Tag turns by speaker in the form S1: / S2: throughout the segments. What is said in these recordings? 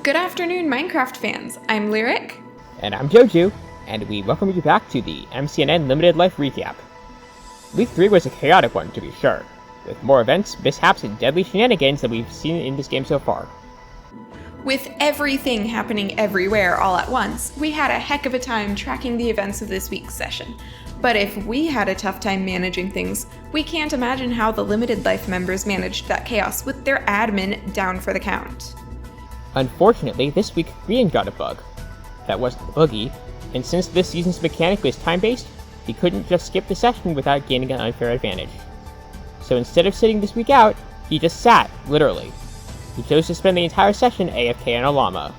S1: Good afternoon, Minecraft fans. I'm Lyric.
S2: And I'm Joju, and we welcome you back to the MCNN Limited Life Recap. Week 3 was a chaotic one, to be sure, with more events, mishaps, and deadly shenanigans than we've seen in this game so far.
S1: With everything happening everywhere all at once, we had a heck of a time tracking the events of this week's session. But if we had a tough time managing things, we can't imagine how the Limited Life members managed that chaos with their admin down for the count.
S2: Unfortunately, this week Grian got a bug. That wasn't the boogie, and since this season's mechanic was time-based, he couldn't just skip the session without gaining an unfair advantage. So instead of sitting this week out, he just sat, literally. He chose to spend the entire session AFK on a llama.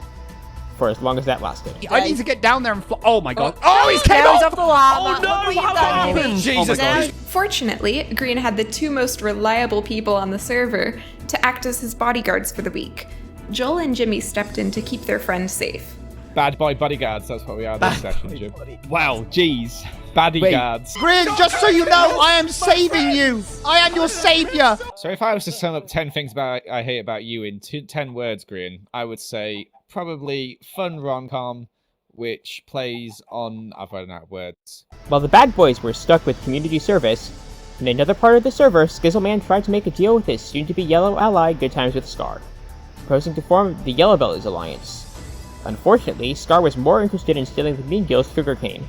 S2: For as long as that lasted.
S3: I need to get down there and oh my god.
S4: He's off the llama.
S3: Oh no!
S4: How done?
S3: Jesus Christ.
S1: Fortunately, Grian had the two most reliable people on the server to act as his bodyguards for the week. Joel and Jimmy stepped in to keep their friend safe.
S5: Bad boy bodyguards, that's what we are this session, Jim. Wow, jeez. Bodyguards.
S3: Grian, just so you know, I am saving you. I am your savior.
S5: So if I was to sum up 10 things I hate about you in 10 words, Grian, I would say probably fun rom-com, which plays on... I've run out of words.
S2: While the bad boys were stuck with community service, in another part of the server, Skizzleman tried to make a deal with his soon-to-be yellow ally GoodTimeWithScar, proposing to form the Yellow Bellies Alliance. Unfortunately, Scar was more interested in stealing the Mean Girl's sugarcane.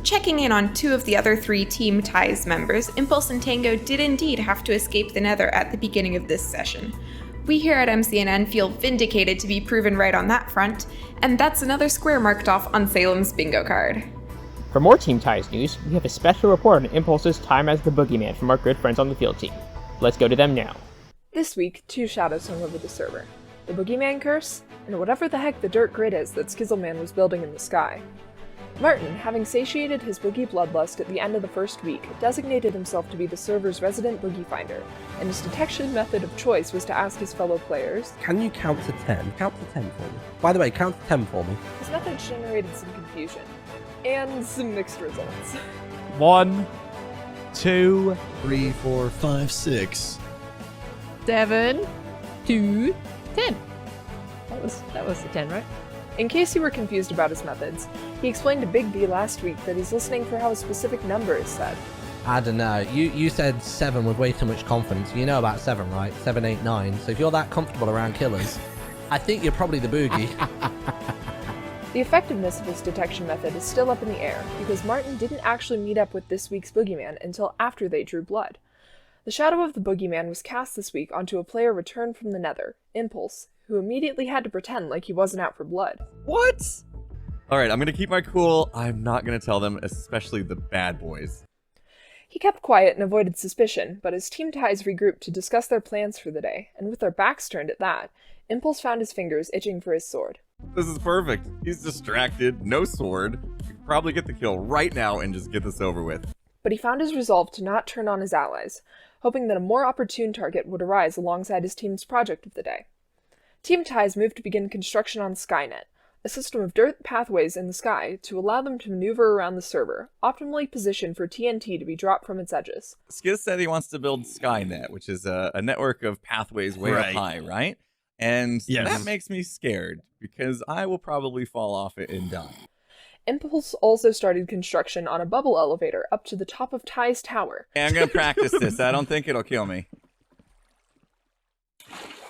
S1: Checking in on two of the other three Team Ties members, Impulse and Tango did indeed have to escape the Nether at the beginning of this session. We here at MCNN feel vindicated to be proven right on that front, and that's another square marked off on Salem's bingo card.
S2: For more Team Ties news, we have a special report on Impulse's time as the boogeyman from our good friends on the field team. Let's go to them now.
S6: This week, two shadows hung over the server. The Boogeyman Curse, and whatever the heck the dirt grid is that Skizzleman was building in the sky. Martin, having satiated his boogie bloodlust at the end of the first week, designated himself to be the server's resident boogie finder, and his detection method of choice was to ask his fellow players,
S7: "Can you count to 10? Count to 10 for me. By the way, count to 10 for me."
S6: His method generated some confusion, and some mixed results.
S3: 1, 2,
S8: 3, 4, 5, 6.
S4: 7, 2, 10. That was the 10, right?
S6: In case you were confused about his methods, he explained to Big B last week that he's listening for how a specific number is said.
S7: I don't know. You said 7 with way too much confidence. You know about 7, right? 7, 8, 9. So if you're that comfortable around killers, I think you're probably the boogie.
S6: The effectiveness of his detection method is still up in the air, because Martin didn't actually meet up with this week's boogeyman until after they drew blood. The shadow of the boogeyman was cast this week onto a player returned from the Nether, Impulse, who immediately had to pretend like he wasn't out for blood.
S9: What? Alright, I'm gonna keep my cool. I'm not gonna tell them, especially the bad boys.
S6: He kept quiet and avoided suspicion, but his team ties regrouped to discuss their plans for the day, and with their backs turned at that, Impulse found his fingers itching for his sword.
S9: This is perfect. He's distracted, no sword. We could probably get the kill right now and just get this over with.
S6: But he found his resolve to not turn on his allies, hoping that a more opportune target would arise alongside his team's project of the day. Team Ties moved to begin construction on Skynet, a system of dirt pathways in the sky to allow them to maneuver around the server, optimally positioned for TNT to be dropped from its edges.
S9: Skiz said he wants to build Skynet, which is a network of pathways way up high, right? And that makes me scared, because I will probably fall off it and die.
S6: Impulse also started construction on a bubble elevator up to the top of Ty's tower.
S9: Hey, I'm gonna practice this. I don't think it'll kill me.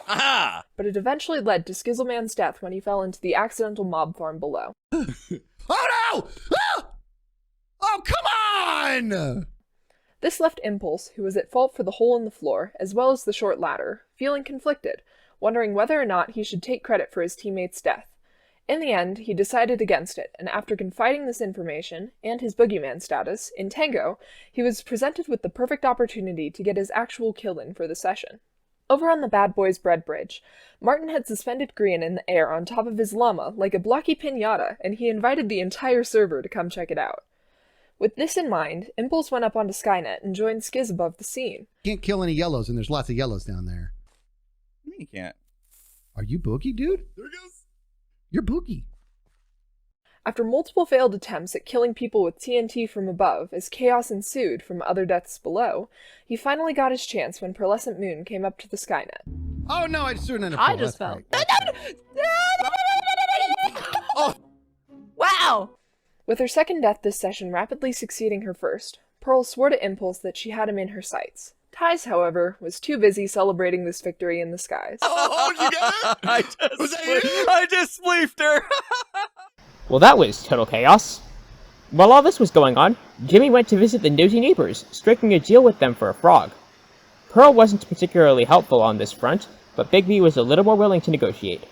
S9: Aha!
S6: But it eventually led to Skizzleman's death when he fell into the accidental mob farm below.
S8: Oh no! Ah! Oh, come on!
S6: This left Impulse, who was at fault for the hole in the floor, as well as the short ladder, feeling conflicted, wondering whether or not he should take credit for his teammate's death. In the end, he decided against it, and after confiding this information, and his boogeyman status, in Tango, he was presented with the perfect opportunity to get his actual kill in for the session. Over on the Bad Boys Bread Bridge, Martin had suspended Grian in the air on top of his llama like a blocky piñata, and he invited the entire server to come check it out. With this in mind, Impulse went up onto Skynet and joined Skiz above the scene.
S8: Can't kill any yellows, and there's lots of yellows down there.
S9: You can't.
S8: Are you Boogie, dude?
S9: There it goes.
S8: You're Boogie.
S6: After multiple failed attempts at killing people with TNT from above as chaos ensued from other deaths below, he finally got his chance when PearlescentMoon came up to the Skynet.
S8: Oh no, I just threw it in a
S4: I
S8: pool.
S4: just
S8: That's
S4: fell.
S8: great.
S4: Wow!
S6: With her second death this session rapidly succeeding her first, Pearl swore to Impulse that she had him in her sights. Ties, however, was too busy celebrating this victory in the skies.
S3: Oh, did you get it?
S9: I just spleefed her.
S2: Well, that was total chaos. While all this was going on, Jimmy went to visit the nosy neighbors, striking a deal with them for a frog. Pearl wasn't particularly helpful on this front, but Big B was a little more willing to negotiate.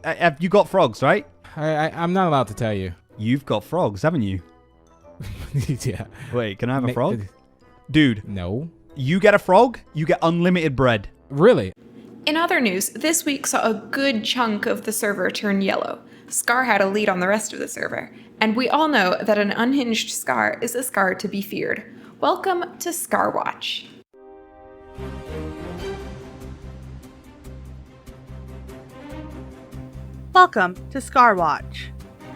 S3: Have you got frogs, right?
S10: I'm not allowed to tell you.
S3: You've got frogs, haven't you?
S10: Yeah.
S3: Wait, can I have a frog? Dude,
S10: No.
S3: you get a frog, you get unlimited bread.
S10: Really?
S1: In other news, this week saw a good chunk of the server turn yellow. Scar had a lead on the rest of the server, and we all know that an unhinged Scar is a Scar to be feared. Welcome to Scar Watch.
S11: Welcome to Scar Watch.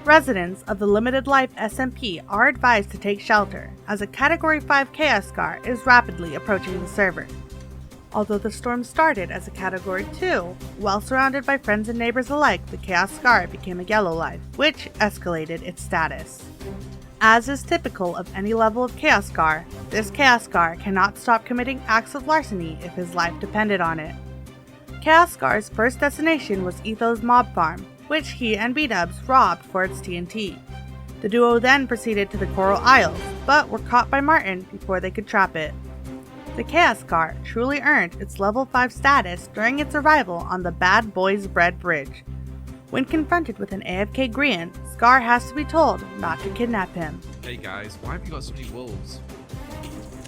S11: Residents of the Limited Life SMP are advised to take shelter, as a Category 5 Chaoscar is rapidly approaching the server. Although the storm started as a Category 2, well surrounded by friends and neighbors alike, the Chaoscar became a Yellow Life, which escalated its status. As is typical of any level of Chaoscar, this Chaoscar cannot stop committing acts of larceny if his life depended on it. Chaoscar's first destination was Etho's mob farm, which he and B-Dubs robbed for its TNT. The duo then proceeded to the Coral Isles, but were caught by Martin before they could trap it. The Chaoscar truly earned its level 5 status during its arrival on the Bad Boys Bread Bridge. When confronted with an AFK Grian, Scar has to be told not to kidnap him.
S12: Hey guys, why have you got so many wolves?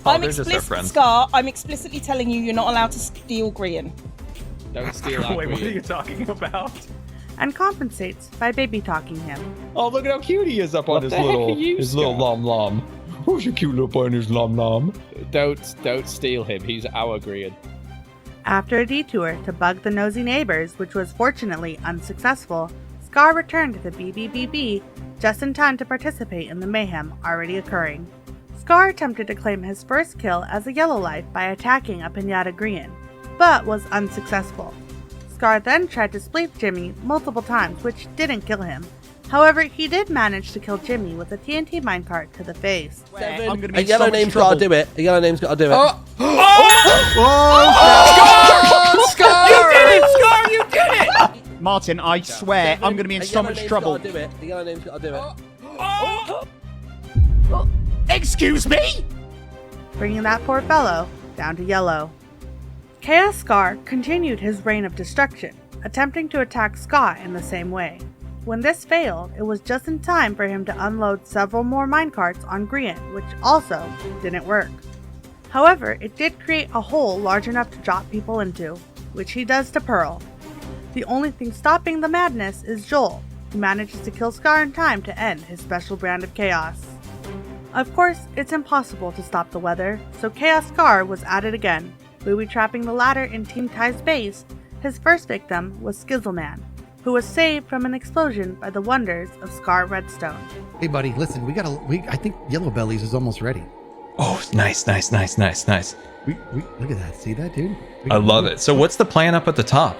S13: I'm explicit, Scar. I'm explicitly telling you you're not allowed to steal Grian.
S5: Don't steal that.
S12: Wait, what are you talking about?
S11: And compensates by baby talking him.
S5: Oh, look at how cute he is up on his little lom lom. Who's your cute little boy and his lom lom? Don't steal him. He's our Grian.
S11: After a detour to bug the nosy neighbors, which was fortunately unsuccessful, Scar returned to the BBBB just in time to participate in the mayhem already occurring. Scar attempted to claim his first kill as a Yellow Life by attacking a Pinata Grian, but was unsuccessful. Scar then tried to spleef Jimmy multiple times, which didn't kill him. However, he did manage to kill Jimmy with a TNT minecart to the face.
S7: A yellow name's got to do it. A yellow name's got to do it.
S3: Scar!
S9: You did it, Scar! You did it!
S3: Martin, I swear, I'm going to be in so much trouble.
S7: A yellow name's got to do it.
S3: Excuse me?
S11: Bringing that poor fellow down to yellow. Chaoscar continued his reign of destruction, attempting to attack Scott in the same way. When this failed, it was just in time for him to unload several more minecarts on Grian, which also didn't work. However, it did create a hole large enough to drop people into, which he does to Pearl. The only thing stopping the madness is Joel, who manages to kill Scar in time to end his special brand of chaos. Of course, it's impossible to stop the weather, so Chaoscar was at it again, booby-trapping the latter in Team Ty's base. His first victim was Skizzleman, who was saved from an explosion by the wonders of Scar Redstone.
S8: Hey, buddy, listen, I think Yellow Bellies is almost ready.
S14: Oh, nice.
S8: We look at that. See that, dude?
S14: I love it. So what's the plan up at the top?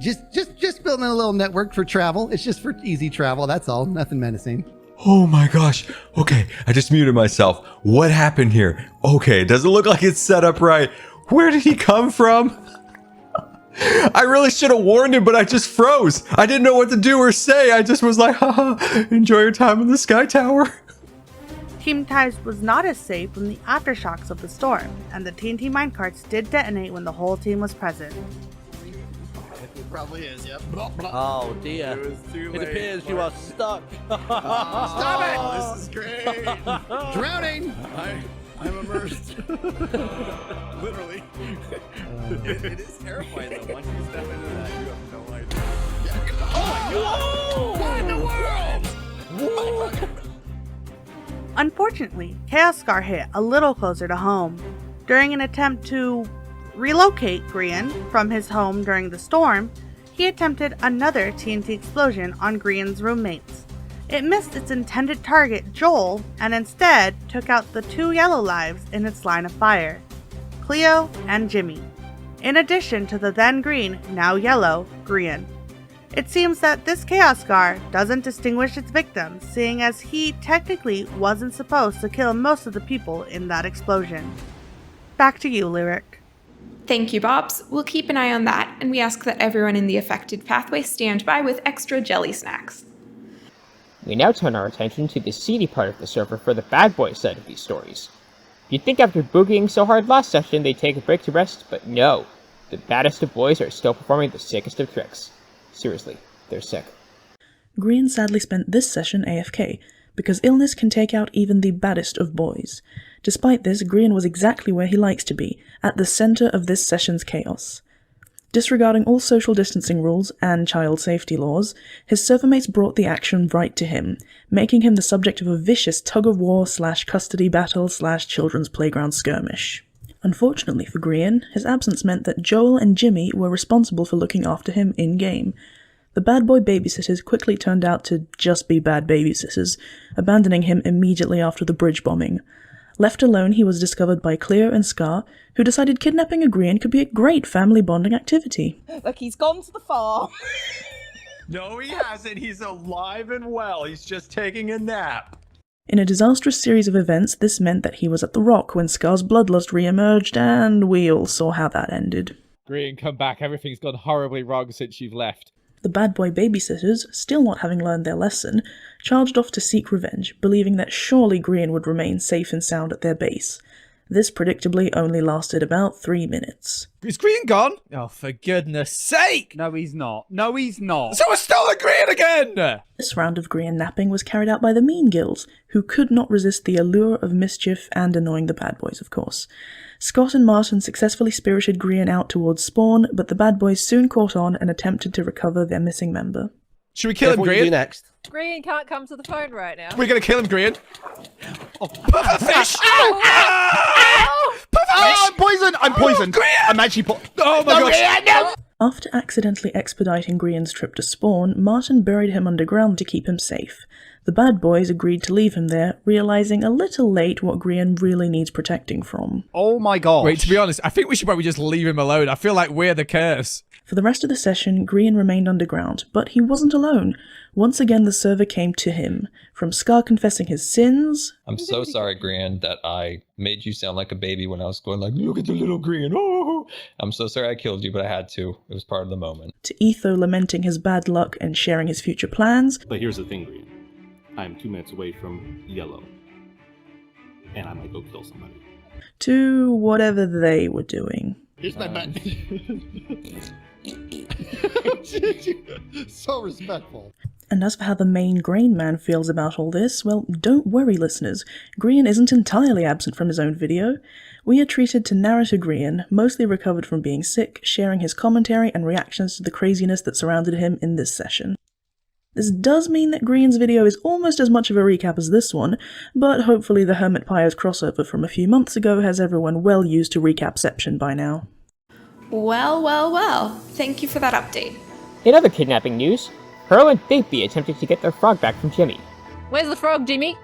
S8: Just building a little network for travel. It's just for easy travel. That's all. Nothing menacing.
S14: Oh my gosh. Okay, I just muted myself. What happened here? Okay, does it look like it's set up right? Where did he come from? I really should have warned him, but I just froze. I didn't know what to do or say. I just was like, haha, enjoy your time in the Sky Tower.
S11: Team Ties was not as safe from the aftershocks of the storm, and the TNT minecarts did detonate when the whole team was present.
S8: It probably is, yep.
S7: Oh dear. It appears you are stuck.
S8: Stop it!
S3: Oh, this is great.
S8: Drowning!
S3: I'm immersed. Literally.
S9: It is terrifying though. Once you step into that, you have no idea.
S3: Oh my god! What in the world?
S11: Unfortunately, Chaoscar hit a little closer to home. During an attempt to relocate Grian from his home during the storm, he attempted another TNT explosion on Grian's roommates. It missed its intended target, Joel, and instead took out the two Yellow Lives in its line of fire, Cleo and Jimmy. in addition to the then green, now yellow, Grian. It seems that this Chaoscar doesn't distinguish its victims, seeing as he technically wasn't supposed to kill most of the people in that explosion. Back to you, Lyric.
S1: Thank you, Bobs. We'll keep an eye on that, and we ask that everyone in the affected pathway stand by with extra jelly snacks.
S2: We now turn our attention to the seedy part of the server for the bad boy side of these stories. You'd think after boogieing so hard last session they'd take a break to rest, but no. The baddest of boys are still performing the sickest of tricks. Seriously, they're sick.
S15: Grian sadly spent this session AFK, because illness can take out even the baddest of boys. Despite this, Grian was exactly where he likes to be, at the center of this session's chaos. Disregarding all social distancing rules and child safety laws, his servermates brought the action right to him, making him the subject of a vicious tug-of-war / custody battle / children's playground skirmish. Unfortunately for Grian, his absence meant that Joel and Jimmy were responsible for looking after him in-game. The bad boy babysitters quickly turned out to just be bad babysitters, abandoning him immediately after the bridge bombing. Left alone, he was discovered by Cleo and Scar, who decided kidnapping a Grian could be a great family bonding activity.
S13: Look, he's gone to the farm.
S14: No, he hasn't. He's alive and well. He's just taking a nap.
S15: In a disastrous series of events, this meant that he was at the Rock when Scar's bloodlust re-emerged, and we all saw how that ended.
S5: Grian, come back. Everything's gone horribly wrong since you've left.
S15: The bad boy babysitters, still not having learned their lesson, charged off to seek revenge, believing that surely Grian would remain safe and sound at their base. This predictably only lasted about 3 minutes.
S5: Is Grian gone? Oh, for goodness sake!
S3: No, he's not. No, he's not.
S5: So I stole the Grian again!
S15: This round of Grian napping was carried out by the Mean Guilds, who could not resist the allure of mischief and annoying the bad boys, of course. Scott and Martin successfully spirited Grian out towards spawn, but the bad boys soon caught on and attempted to recover their missing member.
S5: Should we kill him, Grian?
S7: What do you do next?
S6: Grian can't come to the phone right now.
S5: We're gonna kill him, Grian. Oh, pufferfish!
S3: I'm poisoned! I'm poisoned! I'm actually
S5: oh my gosh!
S3: No.
S15: After accidentally expediting Grian's trip to spawn, Martin buried him underground to keep him safe. The bad boys agreed to leave him there, realizing a little late what Grian really needs protecting from.
S3: Oh my god.
S5: Wait, to be honest, I think we should probably just leave him alone. I feel like we're the curse.
S15: For the rest of the session, Grian remained underground, but he wasn't alone. Once again, the server came to him, from Scar confessing his sins.
S16: I'm so sorry, Grian, that I made you sound like a baby when I was going like, look at the little Grian. Oh, I'm so sorry I killed you, but I had to. It was part of the moment.
S15: To Etho lamenting his bad luck and sharing his future plans.
S17: But here's the thing, Grian. I am 2 minutes away from yellow, and I might go kill somebody.
S15: To whatever they were doing.
S8: Here's my button. So respectful.
S15: And as for how the main Grain Man feels about all this, well, don't worry, listeners. Grian isn't entirely absent from his own video. We are treated to narrator Grian, mostly recovered from being sick, sharing his commentary and reactions to the craziness that surrounded him in this session. This does mean that Grian's video is almost as much of a recap as this one, but hopefully the Hermit Pyres crossover from a few months ago has everyone well used to recapception by now.
S1: Well, well, well. Thank you for that update.
S2: In other kidnapping news, Pearl and Bigby attempted to get their frog back from Jimmy.
S6: Where's the frog, Jimmy?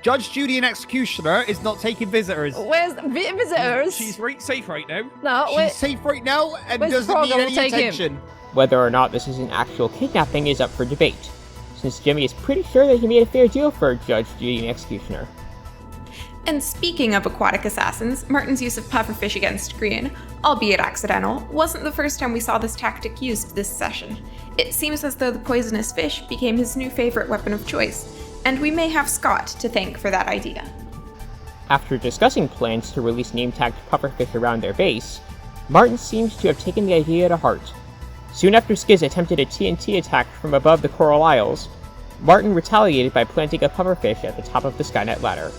S3: Judge, Judy, and Executioner is not taking visitors.
S6: Where's the visitors?
S5: She's safe right now.
S6: No,
S3: she's safe right now and doesn't need any attention.
S2: Whether or not this is an actual kidnapping is up for debate, since Jimmy is pretty sure that he made a fair deal for Judge, Judy, and Executioner.
S1: And speaking of aquatic assassins, Martin's use of pufferfish against Grian, albeit accidental, wasn't the first time we saw this tactic used this session. It seems as though the poisonous fish became his new favorite weapon of choice, and we may have Scott to thank for that idea.
S2: After discussing plans to release name-tagged pufferfish around their base, Martin seems to have taken the idea to heart. Soon after Skiz attempted a TNT attack from above the Coral Isles, Martin retaliated by planting a pufferfish at the top of the Skynet ladder.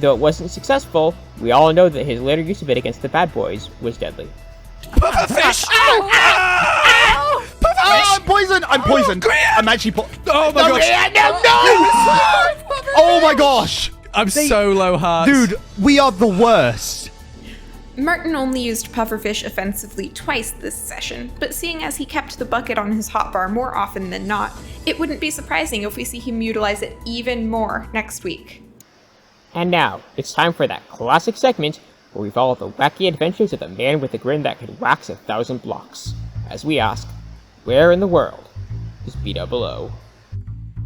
S2: Though it wasn't successful, we all know that his later use of it against the bad boys was deadly.
S5: Pufferfish!
S3: I'm poisoned! I'm poisoned! I'm actually
S5: oh my gosh!
S3: No! Oh my gosh!
S5: I'm so low hearts.
S3: Dude, we are the worst.
S1: Martin only used pufferfish offensively twice this session, but seeing as he kept the bucket on his hotbar more often than not, it wouldn't be surprising if we see him utilize it even more next week.
S2: And now, it's time for that classic segment where we follow the wacky adventures of the man with a grin that could wax 1,000 blocks, as we ask, where in the world is B00?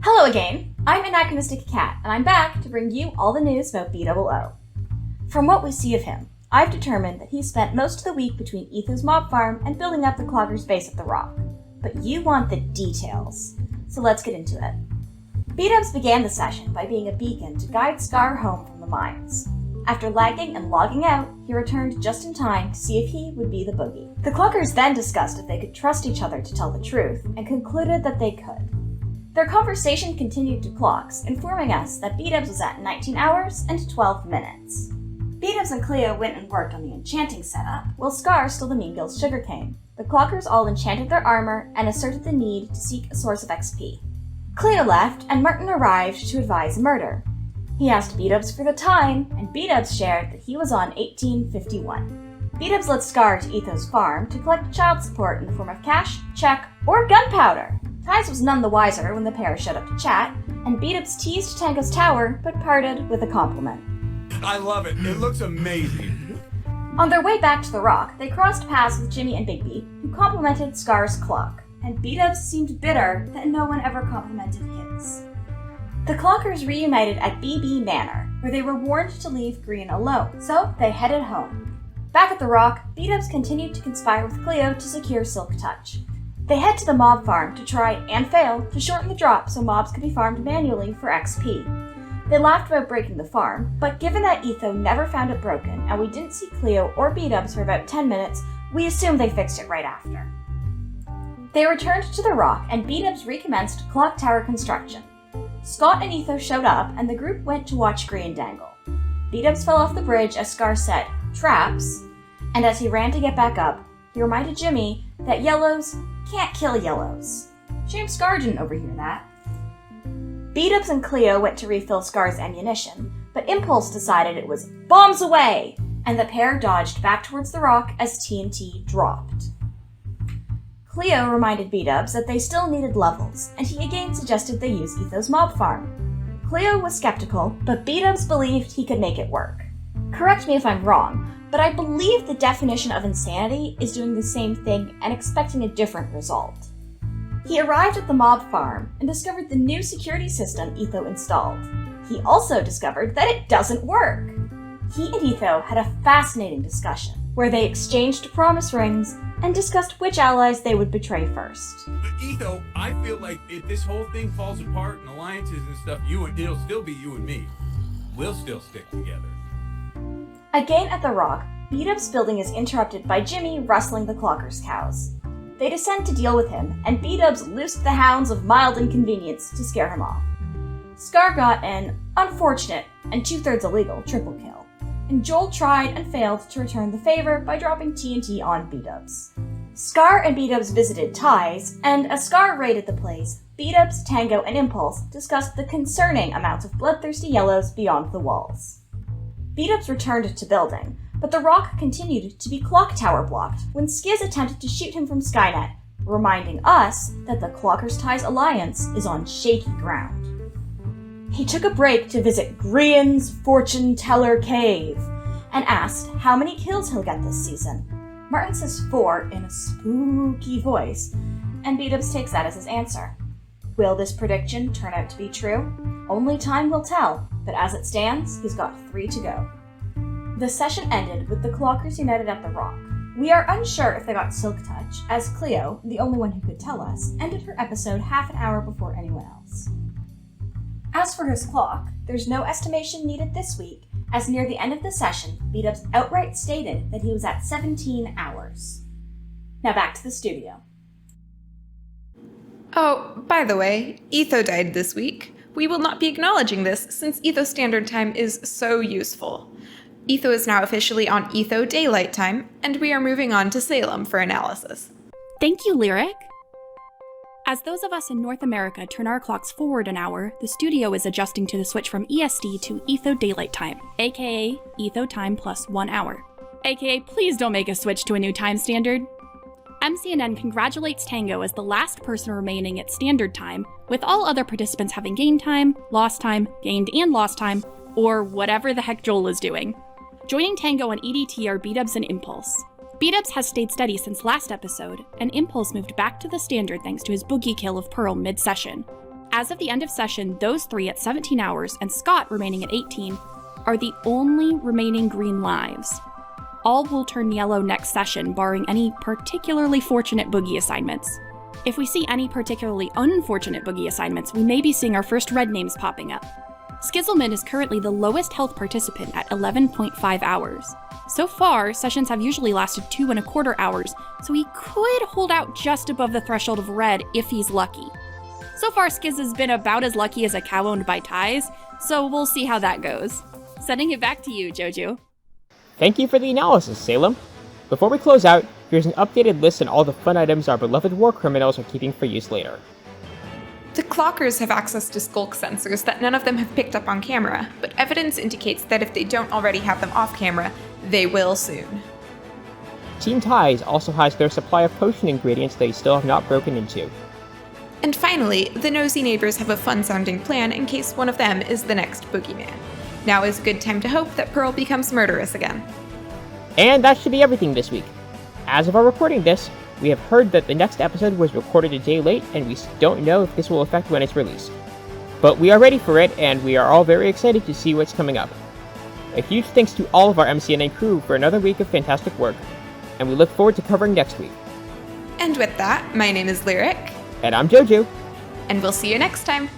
S18: Hello again, I'm Anachronistic Cat, and I'm back to bring you all the news about B00. From what we see of him, I've determined that he spent most of the week between Etho's mob farm and building up the Clogger's base at the rock. But you want the details, so let's get into it. B-Dubs began the session by being a beacon to guide Scar home from the mines. After lagging and logging out, he returned just in time to see if he would be the boogie. The Clockers then discussed if they could trust each other to tell the truth, and concluded that they could. Their conversation continued to clocks, informing us that B-Dubs was at 19 hours and 12 minutes. B-Dubs and Cleo went and worked on the enchanting setup, while Scar stole the Mean Girl's sugarcane. The Clockers all enchanted their armor and asserted the need to seek a source of XP. Cleo left, and Martin arrived to advise murder. He asked B-Dubs for the time, and B-Dubs shared that he was on 1851. B-Dubs led Scar to Etho's farm to collect child support in the form of cash, check, or gunpowder. Ties was none the wiser when the pair showed up to chat, and B-Dubs teased Tango's tower, but parted with a compliment.
S19: I love it. It looks amazing.
S18: On their way back to the rock, they crossed paths with Jimmy and Bigby, who complimented Scar's clock, and B-Dubs seemed bitter that no one ever complimented his. The Clockers reunited at BB Manor, where they were warned to leave Grian alone, so they headed home. Back at the rock, B-Dubs continued to conspire with Cleo to secure Silk Touch. They head to the mob farm to try, and fail, to shorten the drop so mobs could be farmed manually for XP. They laughed about breaking the farm, but given that Etho never found it broken and we didn't see Cleo or B-Dubs for about 10 minutes, we assumed they fixed it right after. They returned to the rock and B-Dubs recommenced clock tower construction. Scott and Etho showed up and the group went to watch Grian dangle. B-Dubs fell off the bridge as Scar said, "Traps," and as he ran to get back up, he reminded Jimmy that yellows can't kill yellows. Shame Scar didn't overhear that. B-Dubs and Cleo went to refill Scar's ammunition, but Impulse decided it was bombs away, and the pair dodged back towards the rock as TNT dropped. Cleo reminded B-Dubs that they still needed levels, and he again suggested they use Etho's mob farm. Cleo was skeptical, but B-Dubs believed he could make it work. Correct me if I'm wrong, but I believe the definition of insanity is doing the same thing and expecting a different result. He arrived at the mob farm and discovered the new security system Etho installed. He also discovered that it doesn't work. He and Etho had a fascinating discussion, where they exchanged promise rings and discussed which allies they would betray first.
S19: But Etho, I feel like if this whole thing falls apart and alliances and stuff, it'll still be you and me. We'll still stick together.
S18: Again at the rock, B-Dubs' building is interrupted by Jimmy rustling the Clocker's cows. They descend to deal with him, and B-Dubs loosed the hounds of mild inconvenience to scare him off. Scar got an unfortunate and 2/3 illegal triple kill, and Joel tried and failed to return the favor by dropping TNT on B-Dubs. Scar and B-Dubs visited Ties, and as Scar raided the place, B-Dubs, Tango, and Impulse discussed the concerning amounts of bloodthirsty yellows beyond the walls. B-Dubs returned to building, but the rock continued to be clock tower blocked when Skiz attempted to shoot him from Skynet, reminding us that the Clockers Ties alliance is on shaky ground. He took a break to visit Grian's Fortune Teller Cave and asked how many kills he'll get this season. Martin says 4 in a spooky voice, and B-Dubs takes that as his answer. Will this prediction turn out to be true? Only time will tell, but as it stands, he's got 3 to go. The session ended with the Clockers united at the rock. We are unsure if they got Silk Touch, as Cleo, the only one who could tell us, ended her episode half an hour before anyone else. As for his clock, there's no estimation needed this week, as near the end of the session, B-Dubs outright stated that he was at 17 hours. Now back to the studio.
S1: Oh, by the way, Etho died this week. We will not be acknowledging this since Etho Standard Time is so useful. Etho is now officially on Etho Daylight Time, and we are moving on to Salem for analysis.
S20: Thank you, Lyric. As those of us in North America turn our clocks forward an hour, the studio is adjusting to the switch from EST to Etho Daylight Time, aka Etho Time plus 1 hour. Aka, please don't make us switch to a new time standard. MCNN congratulates Tango as the last person remaining at Standard Time, with all other participants having gained time, lost time, gained and lost time, or whatever the heck Joel is doing. Joining Tango and EDT are B-Dubs and Impulse. B-Dubs has stayed steady since last episode, and Impulse moved back to the standard thanks to his boogie kill of Pearl mid-session. As of the end of session, those three at 17 hours and Scott remaining at 18 are the only remaining green lives. All will turn yellow next session, barring any particularly fortunate boogie assignments. If we see any particularly unfortunate boogie assignments, we may be seeing our first red names popping up. Skizzleman is currently the lowest health participant at 11.5 hours. So far, sessions have usually lasted 2.25 hours, so he could hold out just above the threshold of red if he's lucky. So far, Skizz has been about as lucky as a cow owned by ties, so we'll see how that goes. Sending it back to you, Jojo.
S2: Thank you for the analysis, Salem. Before we close out, here's an updated list on all the fun items our beloved war criminals are keeping for use later.
S1: The clockers have access to skulk sensors that none of them have picked up on camera, but evidence indicates that if they don't already have them off camera, they will soon.
S2: Team Ties also has their supply of potion ingredients they still have not broken into.
S1: And finally, the nosy neighbors have a fun-sounding plan in case one of them is the next boogeyman. Now is a good time to hope that Pearl becomes murderous again.
S2: And that should be everything this week. As of our recording this, we have heard that the next episode was recorded a day late, and we don't know if this will affect when it's released. But we are ready for it, and we are all very excited to see what's coming up. A huge thanks to all of our MCNN crew for another week of fantastic work, and we look forward to covering next week.
S1: And with that, my name is Lyric.
S2: And I'm Jojo.
S1: And we'll see you next time.